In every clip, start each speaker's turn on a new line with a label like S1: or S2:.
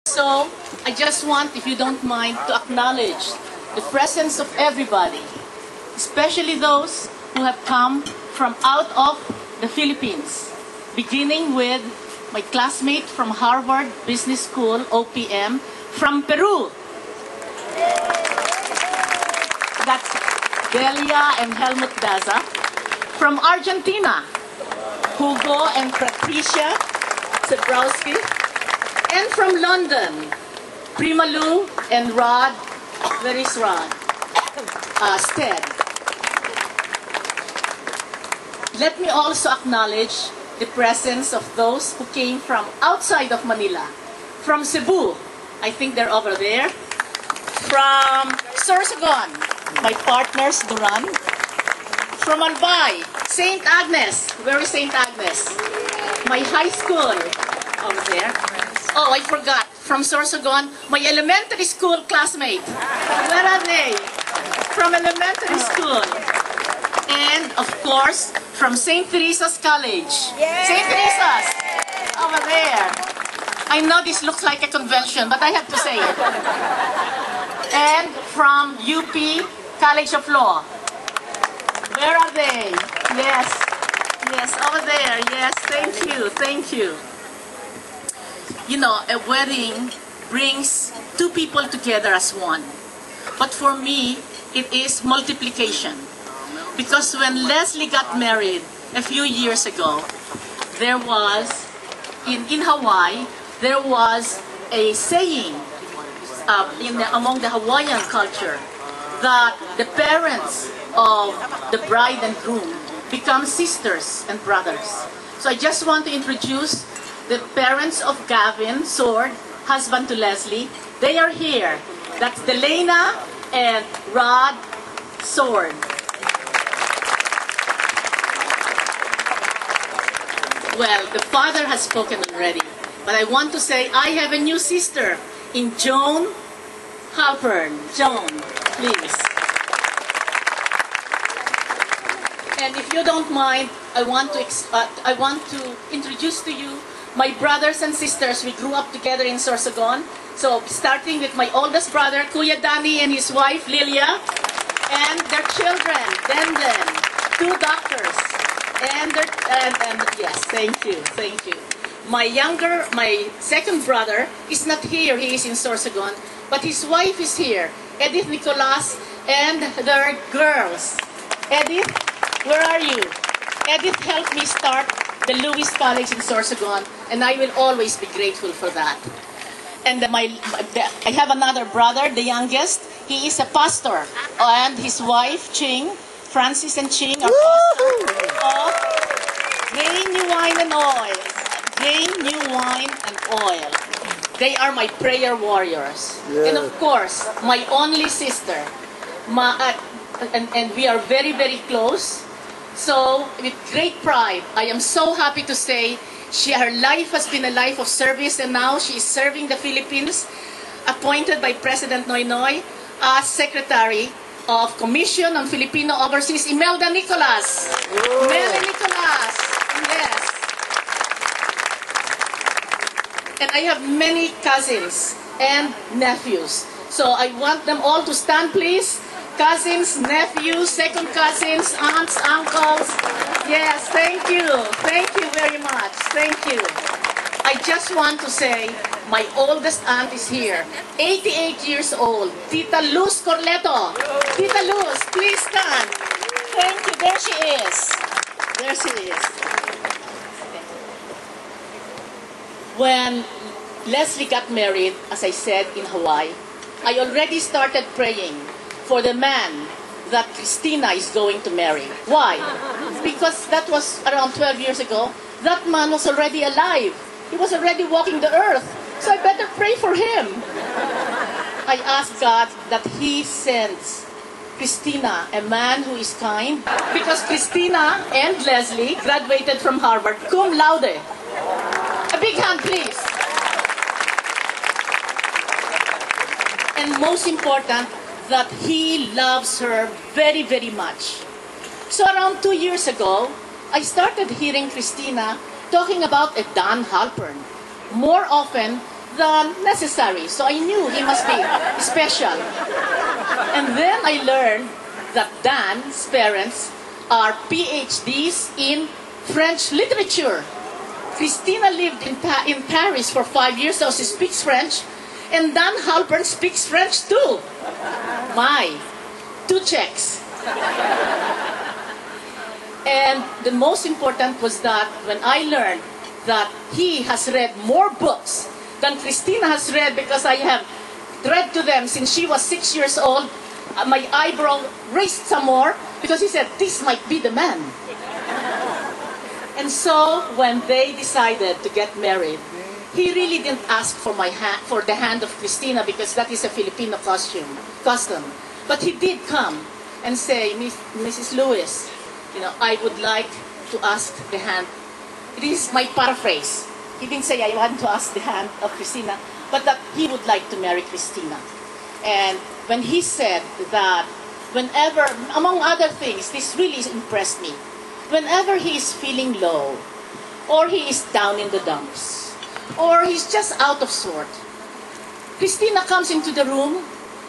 S1: So, I just want, if you don't mind, to acknowledge the presence of everybody, especially those who have come from out of the Philippines, beginning with my classmate from Harvard Business School, OPM, from Peru. That's Delia and Helmut Daza. From Argentina, Hugo and Patricia Zebrowski. And from London, Prima Lou and Rod, where is Rod? Stead. Let me also acknowledge the presence of those who came from outside of Manila. From Cebu, I think they're over there. From Sorsogon, my partners, Duran. From Albay, St. Agnes. Where is St. Agnes? My high school, over there. Oh, I forgot. From Sorsogon, my elementary school classmate. Where are they? From elementary school. And, of course, from St. Teresa's College. Yeah. St. Teresa's, over there. I know this looks like a convention, but I have to say it. And from UP College of Law. Where are they? Yes. Yes, over there. Yes, thank you. Thank you. You know, a wedding brings two people together as one. But for me, it is multiplication. Because when Leslie got married a few years ago, there was, in Hawaii, there was a saying among the Hawaiian culture that the parents of the bride and groom become sisters and brothers. So I just want to introduce the parents of Gavin, Sword, husband to Leslie. They are here. That's Delana and Rod Sword. Well, the father has spoken already, but I want to say I have a new sister in Joan Halpern. Joan, please. And if you don't mind, I want to introduce to you my brothers and sisters. We grew up together in Sorsogon. So starting with my oldest brother, Kuya Danny, and his wife, Lilia, and their children, Denden, two doctors. And yes, thank you, thank you. My second brother is not here. He is in Sorsogon, but his wife is here, Loida Nicolas, and their girls. Edith, where are you? Edith helped me start the Lewis College in Sorsogon, and I will always be grateful for that. And I have another brother, the youngest. He is a pastor, and his wife, Ching, Francis and Ching, are pastors of Grain, New Wine, and Oil. Grain, New Wine, and Oil. They are my prayer warriors. Yeah. And of course, my only sister. And we are very, very close. So, with great pride, I am so happy to say her life has been a life of service, and now she is serving the Philippines, appointed by President Noynoy as Secretary of Commission on Filipino Overseas, Loida Nicolas. Loida Nicolas, yes. And I have many cousins and nephews. So I want them all to stand, please. Cousins, nephews, second cousins, aunts, uncles. Yes, thank you. Thank you very much. Thank you. I just want to say, my oldest aunt is here, 88 years old, Tita Luz Corleto. Tita Luz, please stand. Thank you. There she is. There she is. When Leslie got married, as I said, in Hawaii, I already started praying for the man that Christina is going to marry. Why? Because that was around 12 years ago. That man was already alive. He was already walking the earth. So I better pray for him. I ask God that He sends Christina a man who is kind. Because Christina and Leslie graduated from Harvard cum laude. A big hand, please. And most important, that he loves her very, very much. So around 2 years ago, I started hearing Christina talking about a Don Halpern more often than necessary. So I knew he must be special. And then I learned that Dan's parents are PhDs in French literature. Christina lived in Paris for 5 years, so she speaks French. And Dan Halpern speaks French too. My, 2 checks. And the most important was that when I learned that he has read more books than Christina has read, because I have read to them since she was 6 years old, my eyebrow raised some more because he said, this might be the man. And so when they decided to get married, he really didn't ask for for the hand of Christina, because that is a Filipino custom. But he did come and say, Mrs. Lewis, I would like to ask the hand. This is my paraphrase. He didn't say, I want to ask the hand of Christina, but that he would like to marry Christina. And when he said that, whenever, among other things, this really impressed me. Whenever he is feeling low, or he is down in the dumps, or he's just out of sort, Christina comes into the room,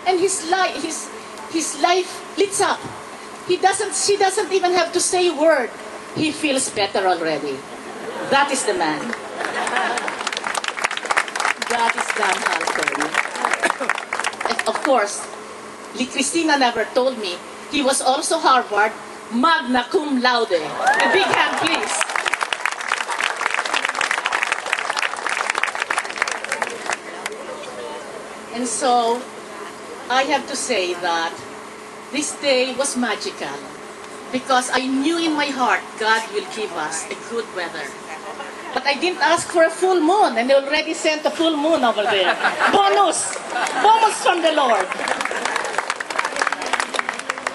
S1: and his life lights up. She doesn't even have to say a word. He feels better already. That is the man. That is Dan Halpern. Of course, Christina never told me he was also Harvard magna cum laude. A big hand, please. And so, I have to say that this day was magical, because I knew in my heart God will give us a good weather. But I didn't ask for a full moon, and they already sent a full moon over there. Bonus! Bonus from the Lord.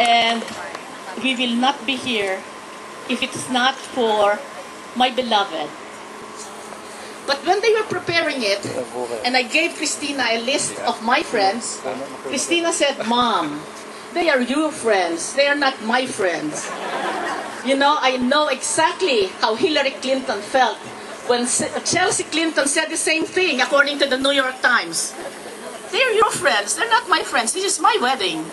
S1: And we will not be here if it is not for my beloved. But when they were preparing it, and I gave Christina a list of my friends, Christina said, Mom, they are your friends. They are not my friends. I know exactly how Hillary Clinton felt when Chelsea Clinton said the same thing, according to the New York Times. They are your friends. They're not my friends. This is my wedding.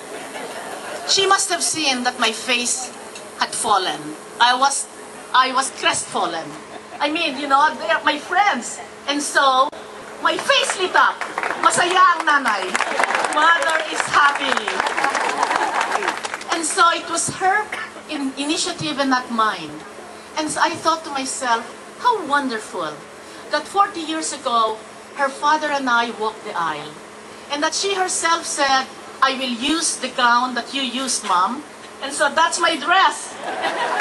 S1: She must have seen that my face had fallen. I was crestfallen. I mean, they are my friends. And so, my face lit up. Masaya ang nanay. Mother is happy. And so, it was her initiative and not mine. And so I thought to myself, how wonderful that 40 years ago, her father and I walked the aisle. And that she herself said, I will use the gown that you used, Mom. And so that's my dress.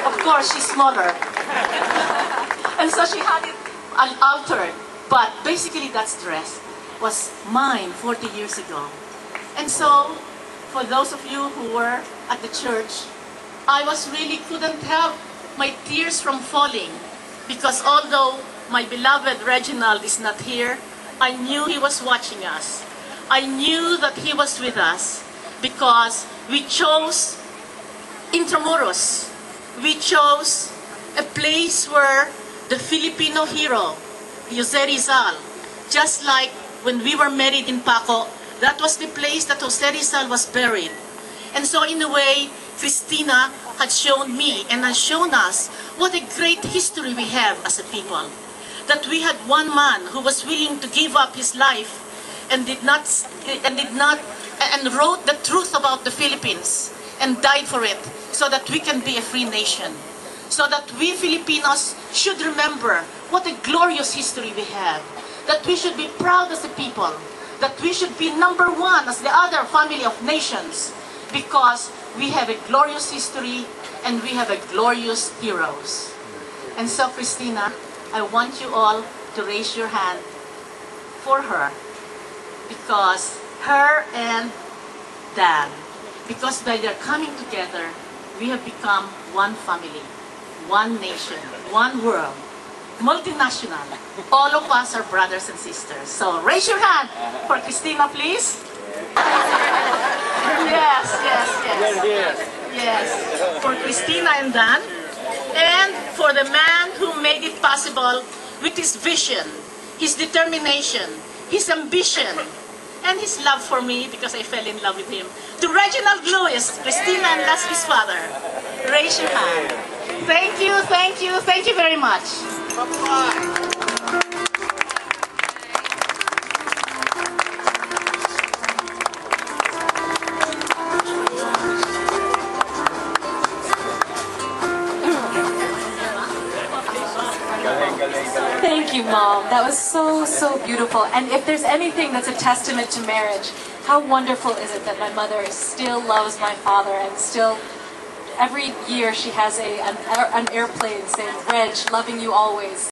S1: Of course, she's smaller. And so she had it altered. But basically, that dress was mine 40 years ago. And so, for those of you who were at the church, I couldn't help my tears from falling. Because although my beloved Reginald is not here, I knew he was watching us. I knew that he was with us because we chose Intramuros. We chose a place where the Filipino hero, Jose Rizal, just like when we were married in Paco, that was the place that Jose Rizal was buried. And so in a way, Christina had shown me and has shown us what a great history we have as a people. That we had one man who was willing to give up his life and wrote the truth about the Philippines and died for it so that we can be a free nation. So that we Filipinos should remember what a glorious history we have. That we should be proud as a people. That we should be number one as the other family of nations. Because we have a glorious history and we have a glorious heroes. And so, Christina, I want you all to raise your hand for her. Because her and Dan, because by their coming together, we have become one family, one nation, one world, multinational. All of us are brothers and sisters. So raise your hand for Christina, please. Yes, yes, yes. Yes, for Christina and Dan, and for the man who made it possible with his vision, his determination, his ambition, and his love for me because I fell in love with him. To Reginald Lewis, Christina and Leslie's father, raise your hand. Thank you, thank you, thank you very much.
S2: Thank you, Mom. That was so beautiful. And if there's anything that's a testament to marriage, how wonderful is it that my mother still loves my father, and still every year she has an airplane saying, "Reg, loving you always."